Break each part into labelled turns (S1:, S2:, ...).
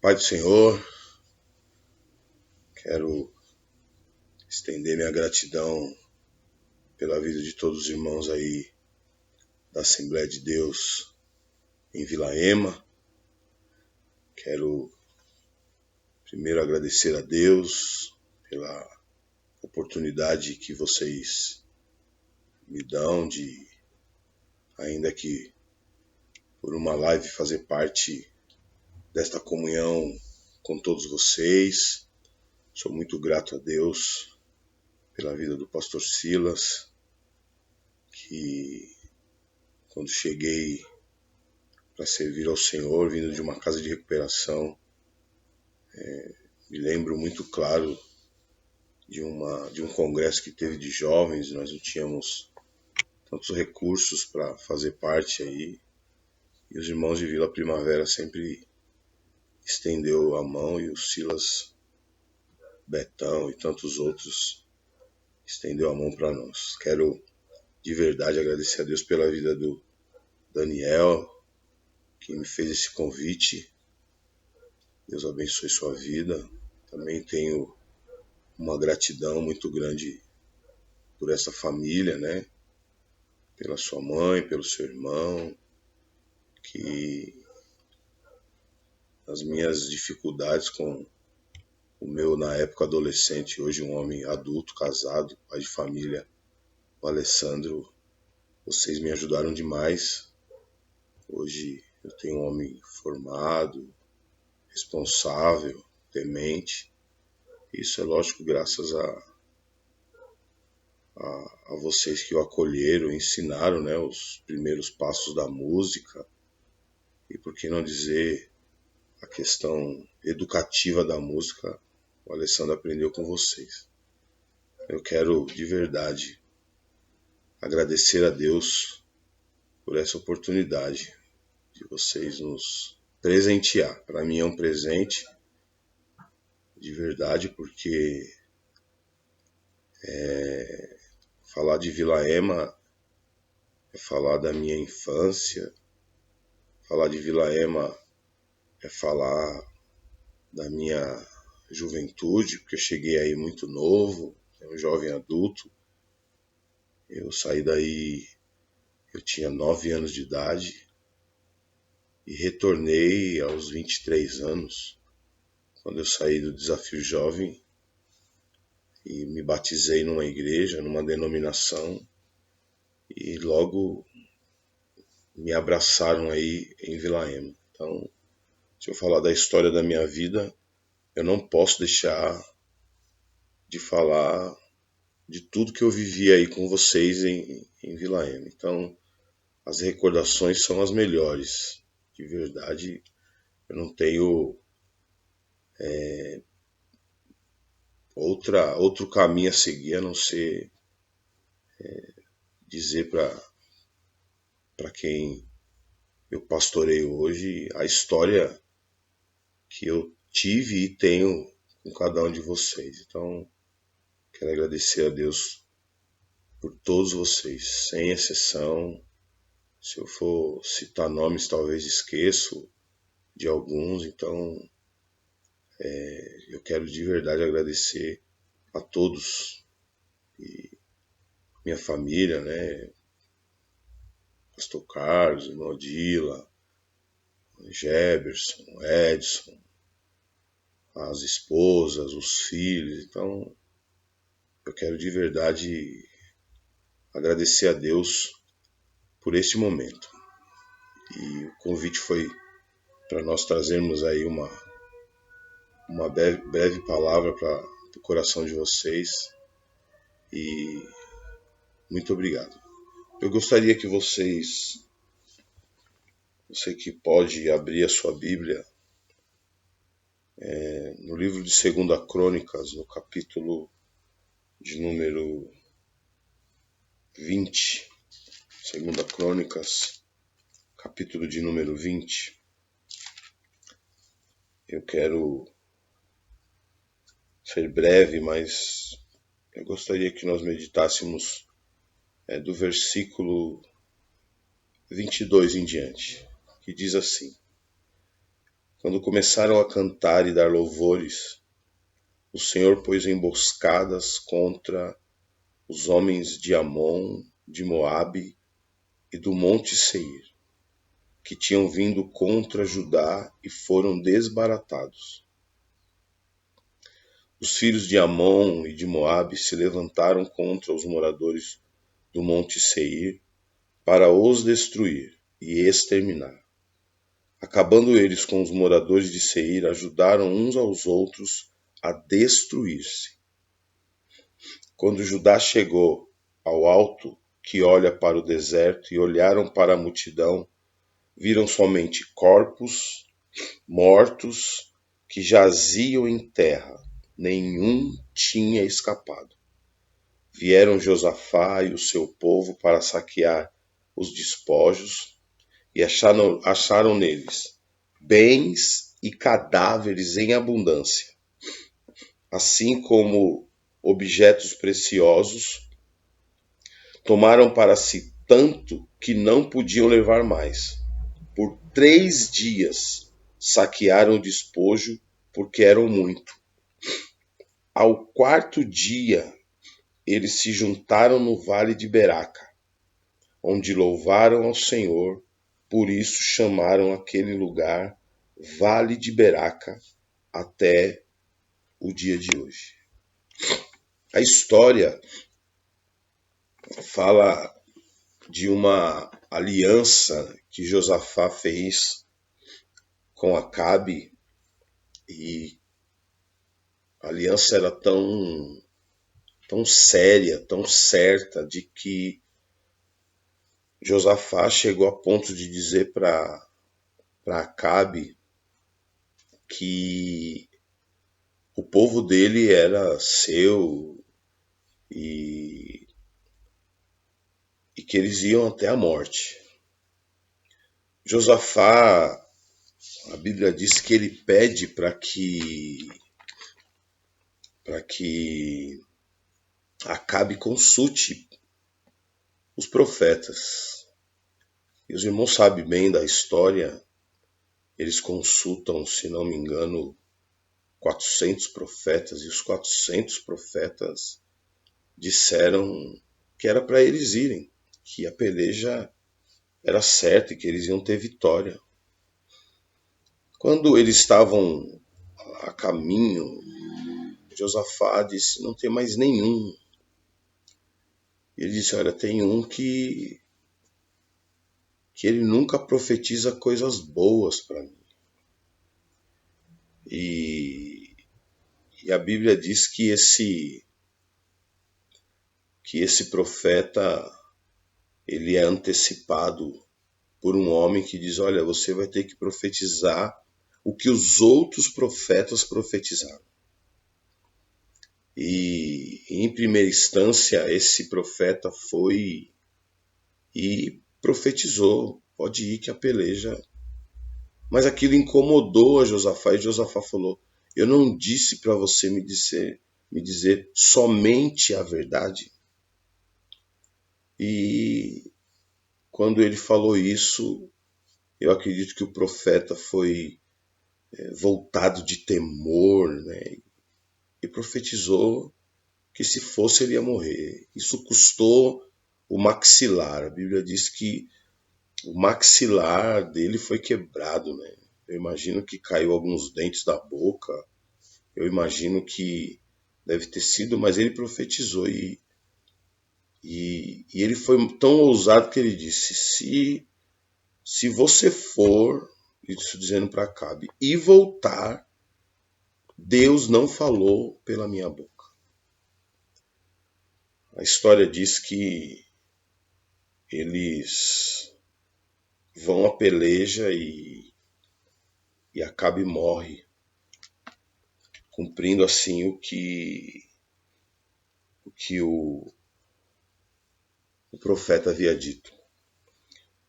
S1: Pai do Senhor, quero estender minha gratidão pela vida de todos os irmãos aí da Assembleia de Deus em Vila Ema. Quero primeiro agradecer a Deus pela oportunidade que vocês me dão de, ainda que por uma live, fazer parte desta comunhão com todos vocês. Sou muito grato a Deus pela vida do pastor Silas, que quando cheguei para servir ao Senhor, vindo de uma casa de recuperação, me lembro muito claro de um congresso que teve de jovens. Nós não tínhamos tantos recursos para fazer parte aí, e os irmãos de Vila Primavera sempre estendeu a mão, e o Silas, Betão e tantos outros estendeu a mão para nós. Quero de verdade agradecer a Deus pela vida do Daniel, que me fez esse convite. Deus abençoe sua vida. Também tenho uma gratidão muito grande por essa família, né? Pela sua mãe, pelo seu irmão, que as minhas dificuldades com o meu, na época, adolescente, hoje um homem adulto, casado, pai de família, o Alessandro, vocês me ajudaram demais. Hoje eu tenho um homem formado, responsável, temente. Isso é lógico graças a vocês que o acolheram, ensinaram, né, os primeiros passos da música, e por que não dizer a questão educativa da música, o Alessandro aprendeu com vocês. Eu quero de verdade agradecer a Deus por essa oportunidade de vocês nos presentear. Para mim é um presente de verdade, porque falar de Vila Ema é falar da minha infância. Falar de Vila Ema é falar da minha juventude, porque eu cheguei aí muito novo, um jovem adulto. Eu saí daí, eu tinha 9 anos de idade e retornei aos 23 anos, quando eu saí do Desafio Jovem e me batizei numa igreja, numa denominação, e logo me abraçaram aí em Vila Ema. Então, se eu falar da história da minha vida, eu não posso deixar de falar de tudo que eu vivi aí com vocês em Vila Ema. Então, as recordações são as melhores. De verdade, eu não tenho outro caminho a seguir a não ser dizer para quem eu pastoreio hoje a história que eu tive e tenho com cada um de vocês. Então, quero agradecer a Deus por todos vocês, sem exceção. Se eu for citar nomes, talvez esqueço de alguns. Então, eu quero de verdade agradecer a todos, e minha família, né? Pastor Carlos, irmão Odila, Jefferson, Edson, as esposas, os filhos. Então, eu quero de verdade agradecer a Deus por este momento. E o convite foi para nós trazermos aí uma breve palavra para o coração de vocês. E muito obrigado. Eu gostaria que você que pode abrir a sua Bíblia, no livro de 2 Crônicas, no capítulo de número 20. 2 Crônicas, capítulo de número 20. Eu quero ser breve, mas eu gostaria que nós meditássemos do versículo 22 em diante, que diz assim: Quando começaram a cantar e dar louvores, o Senhor pôs emboscadas contra os homens de Amon, de Moabe e do monte Seir, que tinham vindo contra Judá e foram desbaratados. Os filhos de Amon e de Moabe se levantaram contra os moradores do monte Seir para os destruir e exterminar. Acabando eles com os moradores de Seir, ajudaram uns aos outros a destruir-se. Quando Judá chegou ao alto que olha para o deserto e olharam para a multidão, viram somente corpos mortos que jaziam em terra. Nenhum tinha escapado. Vieram Josafá e o seu povo para saquear os despojos e acharam neles bens e cadáveres em abundância, assim como objetos preciosos. Tomaram para si tanto que não podiam levar mais. Por 3 dias saquearam o despojo, porque eram muito. Ao 4º dia, eles se juntaram no vale de Beraca, onde louvaram ao Senhor, por isso chamaram aquele lugar Vale de Beraca até o dia de hoje. A história fala de uma aliança que Josafá fez com Acabe, e a aliança era tão séria, tão certa, de que Josafá chegou a ponto de dizer para Acabe que o povo dele era seu e que eles iam até a morte. Josafá, a Bíblia diz que ele pede para que Acabe consulte os profetas. E os irmãos sabem bem da história, eles consultam, se não me engano, 400 profetas, e os 400 profetas disseram que era para eles irem, que a peleja era certa e que eles iam ter vitória. Quando eles estavam a caminho, Josafá disse: não tem mais nenhum. E ele disse: olha, tem um que ele nunca profetiza coisas boas para mim. E a Bíblia diz que esse profeta, ele é antecipado por um homem que diz: olha, você vai ter que profetizar o que os outros profetas profetizaram. E em primeira instância, esse profeta foi e profetizou: pode ir que a peleja. Mas aquilo incomodou a Josafá, e Josafá falou: eu não disse para você me dizer somente a verdade? E quando ele falou isso, eu acredito que o profeta foi voltado de temor, né? E profetizou que se fosse ele ia morrer. Isso custou o maxilar. A Bíblia diz que o maxilar dele foi quebrado, né? Eu imagino que caiu alguns dentes da boca. Eu imagino que deve ter sido, mas ele profetizou e ele foi tão ousado que ele disse: se você for, isso dizendo para Acabe, e voltar, Deus não falou pela minha boca. A história diz que eles vão à peleja e Acabe morre, cumprindo assim o que o profeta havia dito.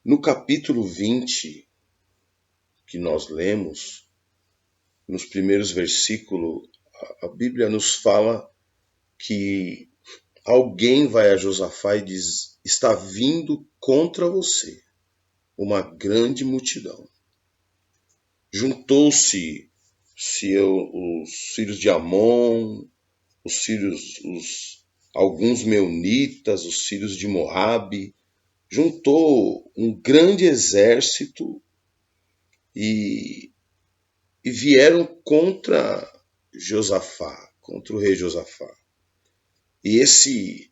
S1: No capítulo 20, que nós lemos, nos primeiros versículos, a Bíblia nos fala que alguém vai a Josafá e diz: está vindo contra você uma grande multidão. juntou-se os filhos de Amon, os filhos, alguns meunitas, os filhos de Moabe, juntou um grande exército e, e vieram contra Josafá, contra o rei Josafá. E esse,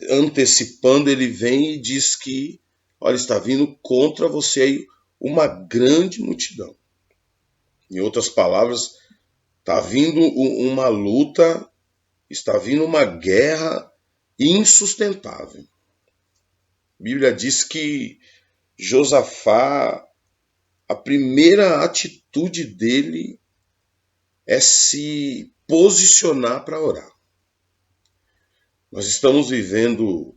S1: antecipando, ele vem e diz que, olha, está vindo contra você aí uma grande multidão. Em outras palavras, está vindo uma luta, está vindo uma guerra insustentável. A Bíblia diz que Josafá, a primeira atitude dele é se posicionar para orar. Nós estamos vivendo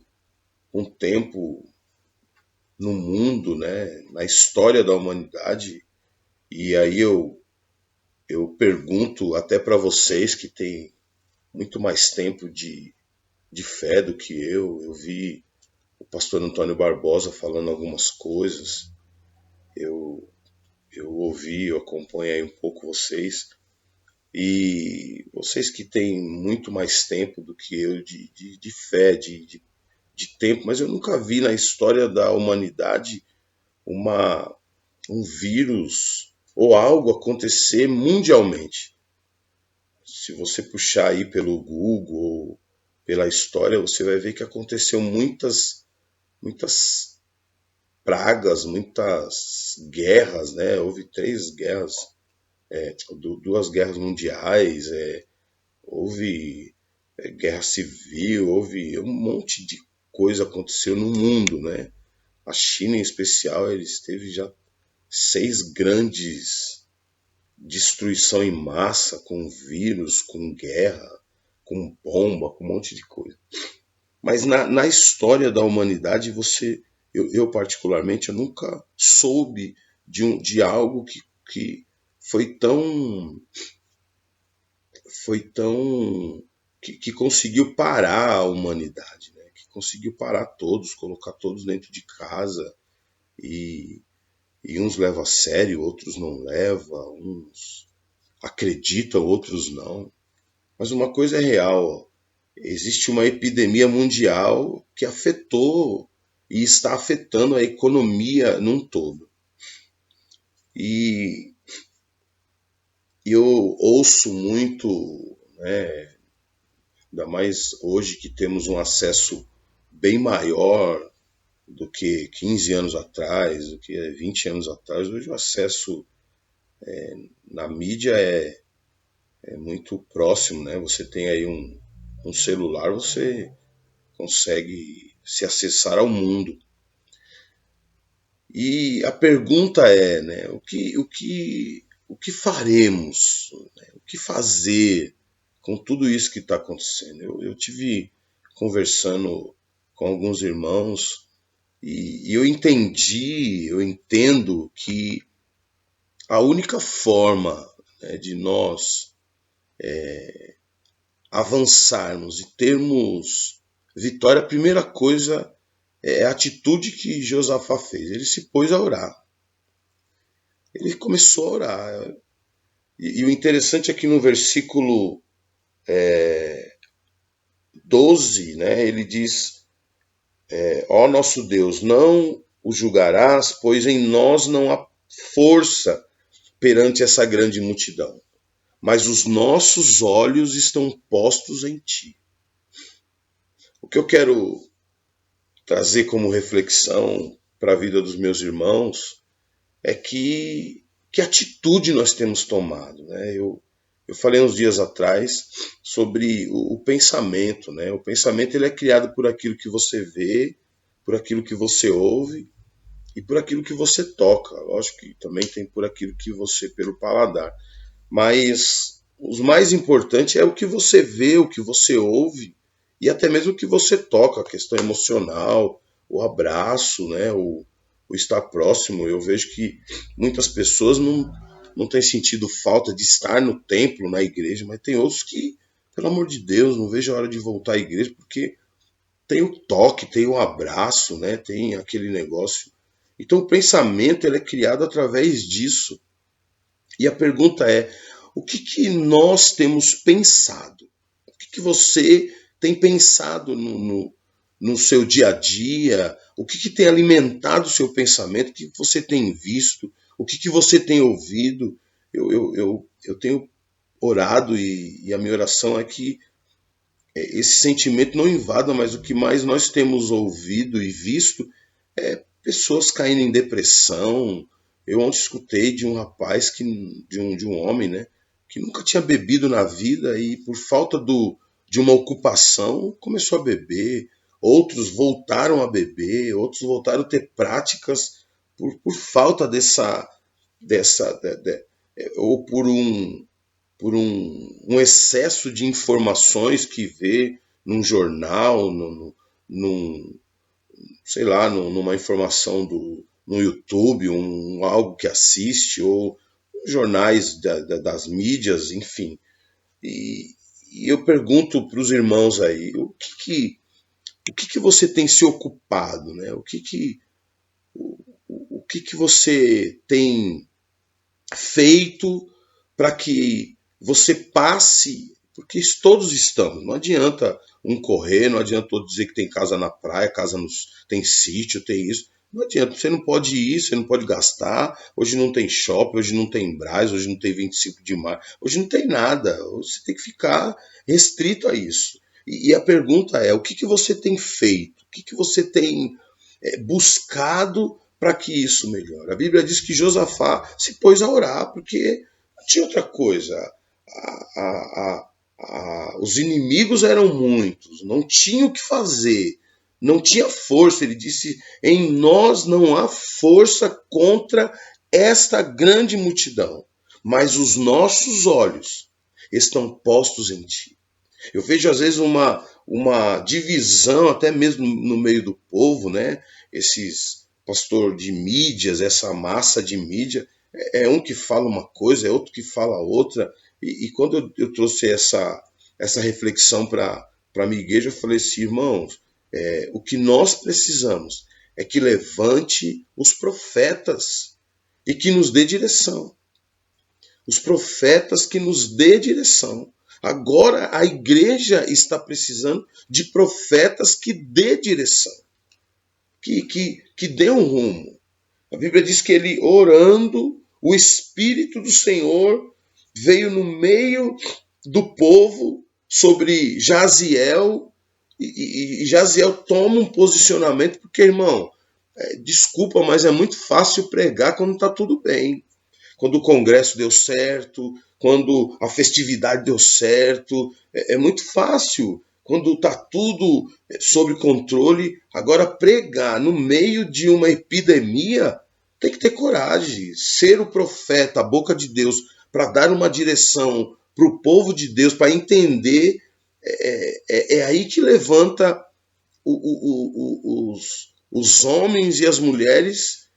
S1: um tempo no mundo, né, na história da humanidade, e aí eu pergunto até para vocês que têm muito mais tempo de fé do que eu vi o pastor Antônio Barbosa falando algumas coisas, eu ouvi, eu acompanho aí um pouco vocês, e vocês que têm muito mais tempo do que eu de fé, de tempo, mas eu nunca vi na história da humanidade um vírus ou algo acontecer mundialmente. Se você puxar aí pelo Google ou pela história, você vai ver que aconteceu muitas pragas, muitas guerras, né? Houve 3 guerras, 2 guerras mundiais, houve guerra civil, houve um monte de coisa aconteceu no mundo, né? A China em especial, ele teve já 6 grandes destruição em massa, com vírus, com guerra, com bomba, com um monte de coisa. Mas na história da humanidade, eu particularmente, eu nunca soube de algo que foi tão que conseguiu parar a humanidade, né? Que conseguiu parar todos, colocar todos dentro de casa e uns levam a sério, outros não levam, uns acreditam, outros não. Mas uma coisa é real, existe uma epidemia mundial que afetou e está afetando a economia num todo. E eu ouço muito, né, ainda mais hoje que temos um acesso bem maior do que 15 anos atrás, do que 20 anos atrás. Hoje o acesso na mídia é muito próximo, né? Você tem aí um celular, você consegue se acessar ao mundo. E a pergunta é, né, o que faremos, né? O que fazer com tudo isso que está acontecendo? Eu tive conversando com alguns irmãos e eu entendo que a única forma, né, de nós avançarmos e termos vitória, a primeira coisa é a atitude que Josafá fez. Ele se pôs a orar. Ele começou a orar. E o interessante é que no versículo 12, né, ele diz: ó nosso Deus, não o julgarás, pois em nós não há força perante essa grande multidão, mas os nossos olhos estão postos em ti. O que eu quero trazer como reflexão para a vida dos meus irmãos é que atitude nós temos tomado, né? Eu falei uns dias atrás sobre o pensamento, né? O pensamento ele é criado por aquilo que você vê, por aquilo que você ouve e por aquilo que você toca. Lógico que também tem por aquilo que você, pelo paladar. Mas o mais importante é o que você vê, o que você ouve e até mesmo o que você toca, a questão emocional, o abraço, né? O estar próximo. Eu vejo que muitas pessoas não têm sentido falta de estar no templo, na igreja, mas tem outros que, pelo amor de Deus, não vejo a hora de voltar à igreja porque tem o toque, tem o abraço, né? Tem aquele negócio. Então o pensamento ele é criado através disso. E a pergunta é, o que nós temos pensado? O que você tem pensado no seu dia a dia? O que tem alimentado o seu pensamento? O que você tem visto? O que você tem ouvido? Eu tenho orado e a minha oração é que esse sentimento não invada, mas o que mais nós temos ouvido e visto é pessoas caindo em depressão. Eu ontem escutei de um rapaz, de um homem, né, que nunca tinha bebido na vida e por falta de uma ocupação começou a beber. Outros voltaram a beber, outros voltaram a ter práticas por falta ou por um excesso de informações que vê num jornal, sei lá, numa informação no YouTube, algo que assiste, ou jornais das mídias, enfim. E eu pergunto para os irmãos aí, o que você tem se ocupado, né? O que você tem feito para que você passe, porque todos estamos, não adianta um correr, não adianta outro dizer que tem casa na praia, tem sítio, tem isso, não adianta, você não pode ir, você não pode gastar, hoje não tem shopping, hoje não tem Brás, hoje não tem 25 de maio, hoje não tem nada, você tem que ficar restrito a isso. E a pergunta é, o que você tem feito? O que você tem buscado para que isso melhore? A Bíblia diz que Josafá se pôs a orar, porque não tinha outra coisa. Os inimigos eram muitos, não tinha o que fazer, não tinha força. Ele disse, em nós não há força contra esta grande multidão, mas os nossos olhos estão postos em ti. Eu vejo às vezes uma divisão até mesmo no meio do povo, né? Esses pastor de mídias, essa massa de mídia, é um que fala uma coisa, é outro que fala outra. E quando eu trouxe essa reflexão para a minha igreja, eu falei assim, irmãos, o que nós precisamos é que levante os profetas e que nos dê direção. Os profetas que nos dê direção. Agora a igreja está precisando de profetas que dê direção, que dê um rumo. A Bíblia diz que ele, orando, o Espírito do Senhor veio no meio do povo sobre Jaziel, e Jaziel toma um posicionamento, porque, irmão, desculpa, mas é muito fácil pregar quando está tudo bem. Quando o congresso deu certo, quando a festividade deu certo, é muito fácil. Quando está tudo sob controle, agora pregar no meio de uma epidemia, tem que ter coragem. Ser o profeta, a boca de Deus, para dar uma direção para o povo de Deus, para entender, é aí que levanta os homens e as mulheres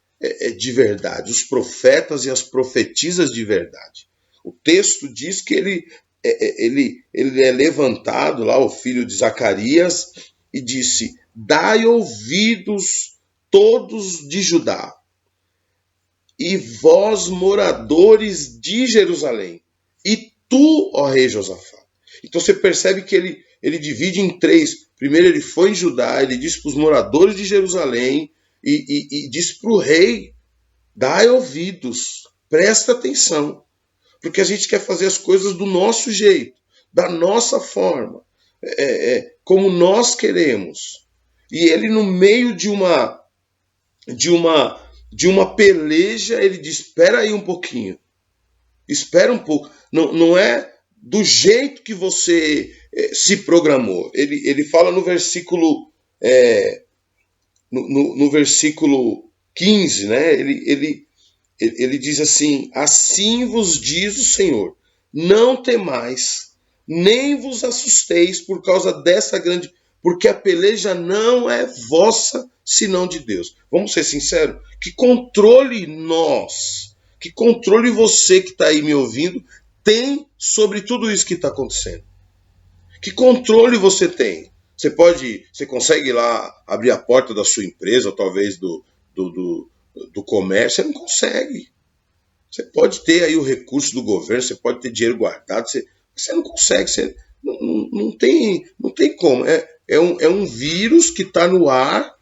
S1: de verdade, os profetas e as profetisas de verdade. O texto diz que ele é levantado lá, o filho de Zacarias, e disse, dai ouvidos todos de Judá, e vós moradores de Jerusalém, e tu, ó rei Josafá. Então você percebe que ele divide em três. Primeiro ele foi em Judá, ele disse para os moradores de Jerusalém, e disse para o rei, dai ouvidos, presta atenção, porque a gente quer fazer as coisas do nosso jeito, da nossa forma, como nós queremos. E ele, no meio de uma peleja, ele diz, espera aí um pouquinho, espera um pouco, não é do jeito que você se programou. Ele fala no versículo no versículo 15, né? Ele diz assim, assim vos diz o Senhor, não temais, nem vos assusteis por causa dessa grande, porque a peleja não é vossa, senão de Deus. Vamos ser sinceros, que controle você que está aí me ouvindo, tem sobre tudo isso que está acontecendo? Que controle você tem? Você consegue ir lá abrir a porta da sua empresa, ou talvez do comércio? Você não consegue. Você pode ter aí o recurso do governo, você pode ter dinheiro guardado, você não consegue, você não tem como. É um vírus que está no ar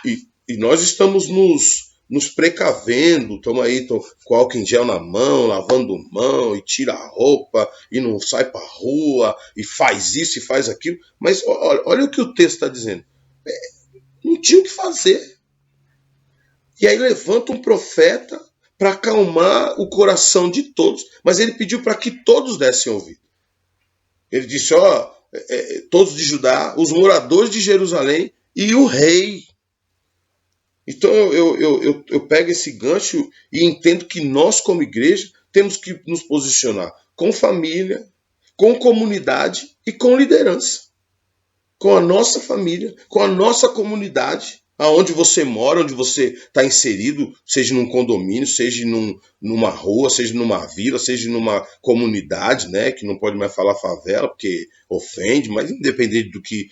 S1: e nós estamos nos precavendo, estamos aí com álcool em gel na mão, lavando mão, e tira a roupa, e não sai para rua, e faz isso e faz aquilo. Mas olha o que o texto está dizendo. Não tinha o que fazer. E aí levanta um profeta para acalmar o coração de todos, mas ele pediu para que todos dessem ouvido. Ele disse, todos de Judá, os moradores de Jerusalém e o rei. Então eu pego esse gancho e entendo que nós, como igreja, temos que nos posicionar com família, com comunidade e com liderança. Com a nossa família, com a nossa comunidade, aonde você mora, onde você está inserido, seja num condomínio, seja numa rua, seja numa vila, seja numa comunidade, né, que não pode mais falar favela, porque ofende, mas independente do que...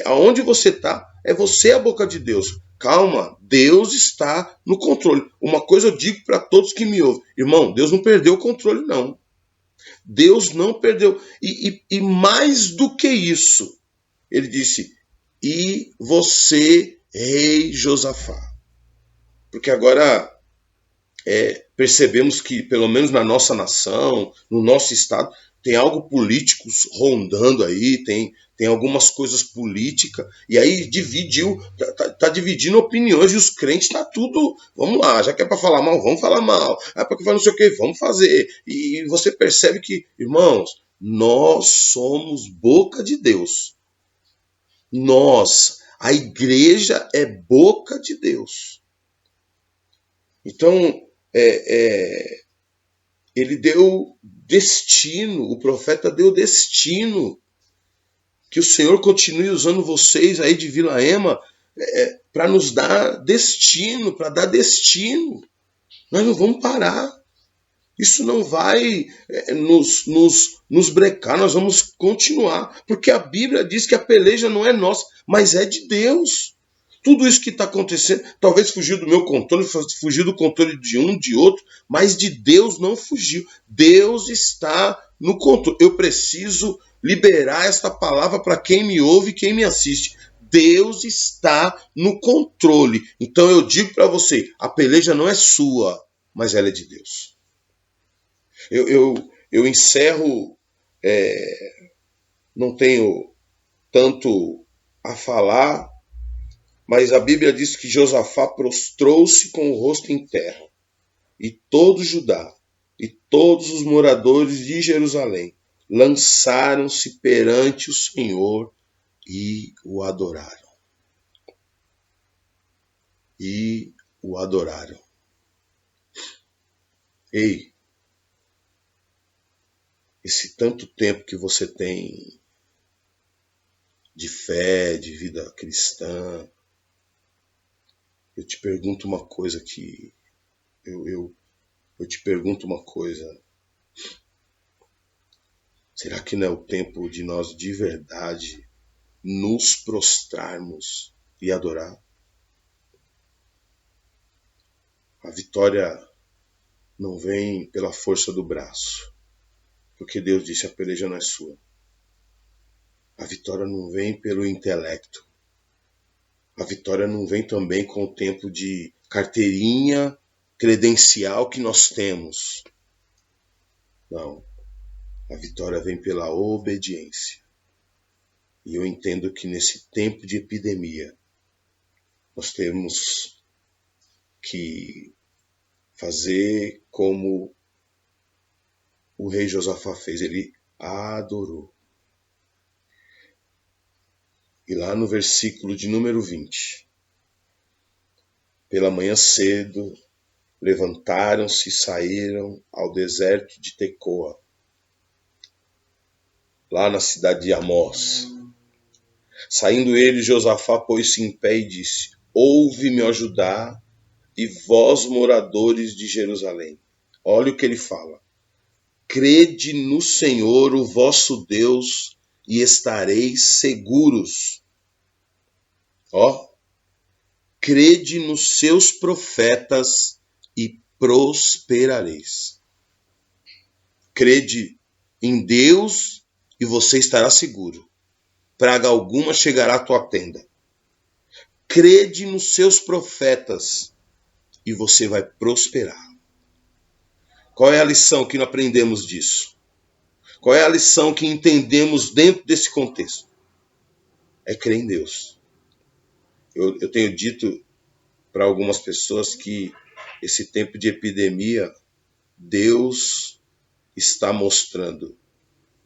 S1: aonde você está, é você a boca de Deus. Calma, Deus está no controle. Uma coisa eu digo para todos que me ouvem. Irmão, Deus não perdeu o controle, não. Deus não perdeu. E mais do que isso, ele disse, e você, rei Josafá. Porque agora percebemos que, pelo menos na nossa nação, no nosso estado, tem algo político rondando aí, tem algumas coisas políticas, e aí tá dividindo opiniões, e os crentes tá tudo, vamos lá, já que é para falar mal, vamos falar mal, é para falar não sei o que, vamos fazer. E você percebe que, irmãos, nós somos boca de Deus. Nós, a igreja é boca de Deus. Então, ele deu destino, o profeta deu destino. Que o Senhor continue usando vocês aí de Vila Ema para nos dar destino, para dar destino. Nós não vamos parar. Isso não vai nos brecar, nós vamos continuar. Porque a Bíblia diz que a peleja não é nossa, mas é de Deus. Tudo isso que está acontecendo, talvez fugiu do meu controle, fugiu do controle de um, de outro, mas de Deus não fugiu. Deus está no controle. Eu preciso liberar esta palavra para quem me ouve e quem me assiste. Deus está no controle. Então eu digo para você, a peleja não é sua, mas ela é de Deus. Eu encerro, não tenho tanto a falar, mas a Bíblia diz que Josafá prostrou-se com o rosto em terra, e todo Judá, e todos os moradores de Jerusalém lançaram-se perante o Senhor e o adoraram. E o adoraram. Ei, esse tanto tempo que você tem de fé, de vida cristã, eu te pergunto uma coisa que... Eu te pergunto uma coisa. Será que não é o tempo de nós de verdade nos prostrarmos e adorar? A vitória não vem pela força do braço, porque Deus disse, a peleja não é sua. A vitória não vem pelo intelecto. A vitória não vem também com o tempo de carteirinha credencial que nós temos. Não. A vitória vem pela obediência. E eu entendo que nesse tempo de epidemia, nós temos que fazer como o rei Josafá fez. Ele adorou. E lá no versículo de número 20, pela manhã cedo, levantaram-se e saíram ao deserto de Tecoa, lá na cidade de Amós. Saindo ele, Josafá pôs-se em pé e disse, ouve-me, ó Judá, e vós, moradores de Jerusalém. Olha o que ele fala. Crede no Senhor, o vosso Deus, e estareis seguros. Crede nos seus profetas e prosperareis. Crede em Deus e você estará seguro. Praga alguma chegará à tua tenda. Crede nos seus profetas e você vai prosperar. Qual é a lição que nós aprendemos disso? Qual é a lição que entendemos dentro desse contexto? É crer em Deus. Eu tenho dito para algumas pessoas que esse tempo de epidemia, Deus está mostrando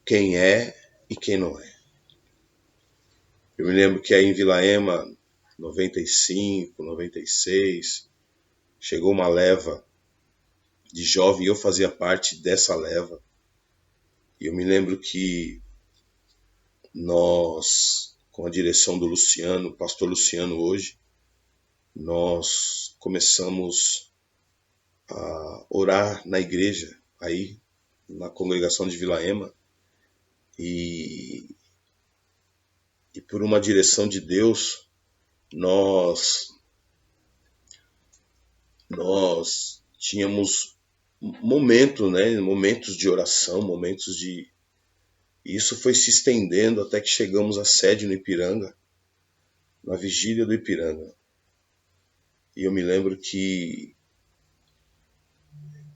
S1: quem é e quem não é. Eu me lembro que aí em Vila Ema, 95, 96, chegou uma leva de jovem, eu fazia parte dessa leva. E eu me lembro que nós, com a direção do Luciano, o pastor Luciano hoje, nós começamos a orar na igreja, aí, na congregação de Vila Ema, e por uma direção de Deus, nós tínhamos momentos de oração, momentos de... E isso foi se estendendo até que chegamos à sede no Ipiranga, na vigília do Ipiranga. E eu me lembro que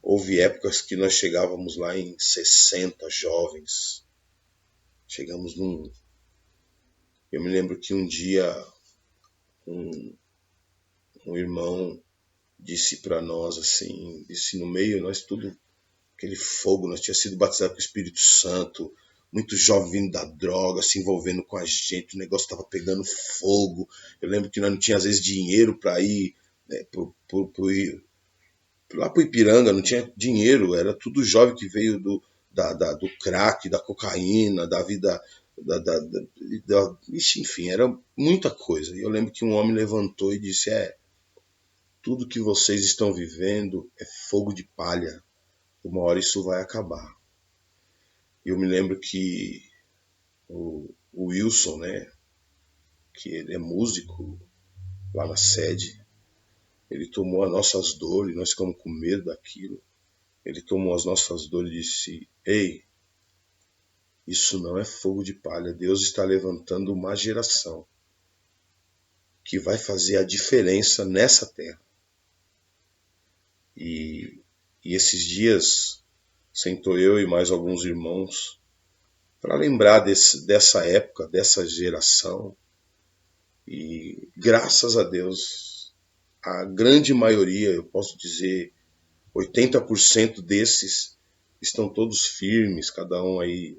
S1: houve épocas que nós chegávamos lá em 60 jovens. Chegamos num... Eu me lembro que um dia um irmão disse para nós assim, disse no meio, nós tudo, aquele fogo, nós tínhamos sido batizados com o Espírito Santo, muito jovem vindo da droga, se envolvendo com a gente, o negócio estava pegando fogo. Eu lembro que nós não tínhamos às vezes dinheiro para ir, né, lá pro Ipiranga, não tinha dinheiro, era tudo jovem que veio do crack, da cocaína, da vida, enfim, era muita coisa. E eu lembro que um homem levantou e disse, tudo que vocês estão vivendo é fogo de palha, uma hora isso vai acabar. E eu me lembro que o Wilson, né, que ele é músico lá na sede, ele tomou as nossas dores, nós ficamos com medo daquilo. Ele tomou as nossas dores e disse, ei, isso não é fogo de palha. Deus está levantando uma geração que vai fazer a diferença nessa terra. E esses dias, sentou eu e mais alguns irmãos para lembrar dessa época, dessa geração. E graças a Deus, a grande maioria, eu posso dizer, 80% desses estão todos firmes, cada um aí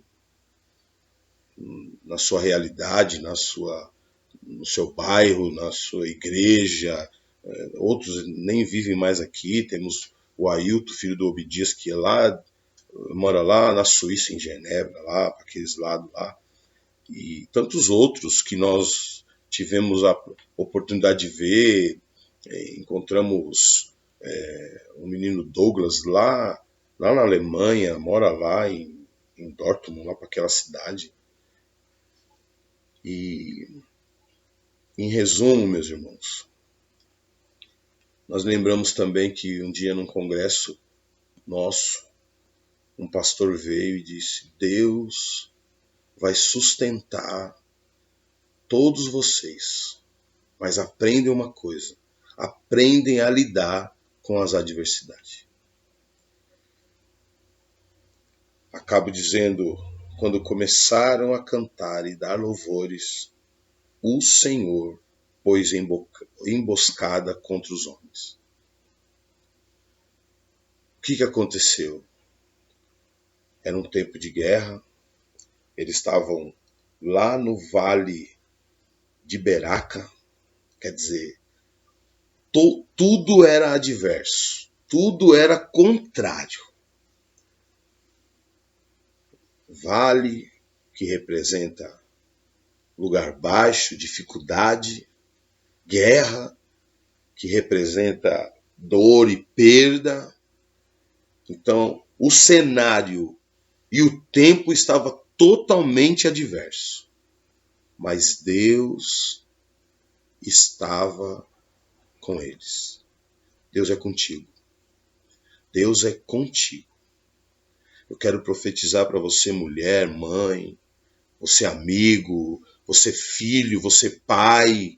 S1: na sua realidade, no seu bairro, na sua igreja. Outros nem vivem mais aqui. Temos o Ailton, filho do Obidias, que mora lá na Suíça, em Genebra, lá para aqueles lados lá. E tantos outros que nós tivemos a oportunidade de ver. Encontramos o menino Douglas lá na Alemanha, mora lá em Dortmund, lá para aquela cidade. E, em resumo, meus irmãos, nós lembramos também que um dia num congresso nosso, um pastor veio e disse, Deus vai sustentar todos vocês, mas aprendem uma coisa, aprendem a lidar com as adversidades. Acabo dizendo, quando começaram a cantar e dar louvores, o Senhor pôs emboscada contra os homens. O que aconteceu? Era um tempo de guerra, eles estavam lá no vale de Beraca, quer dizer, tudo era adverso, tudo era contrário. Vale, que representa lugar baixo, dificuldade, guerra, que representa dor e perda. Então, o cenário e o tempo estava totalmente adverso. Mas Deus estava com eles. Deus é contigo. Deus é contigo. Eu quero profetizar para você, mulher, mãe, você amigo, você filho, você pai.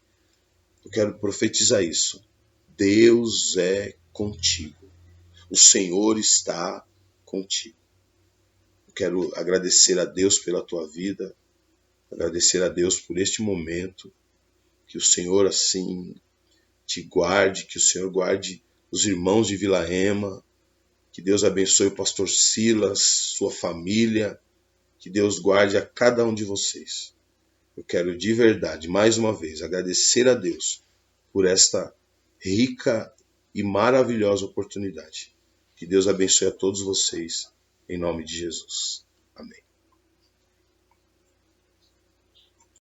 S1: Eu quero profetizar isso. Deus é contigo. O Senhor está contigo. Eu quero agradecer a Deus pela tua vida, agradecer a Deus por este momento, que o Senhor assim te guarde, que o Senhor guarde os irmãos de Vila Rema, que Deus abençoe o pastor Silas, sua família, que Deus guarde a cada um de vocês. Eu quero de verdade, mais uma vez, agradecer a Deus por esta rica e maravilhosa oportunidade. Que Deus abençoe a todos vocês, em nome de Jesus. Amém.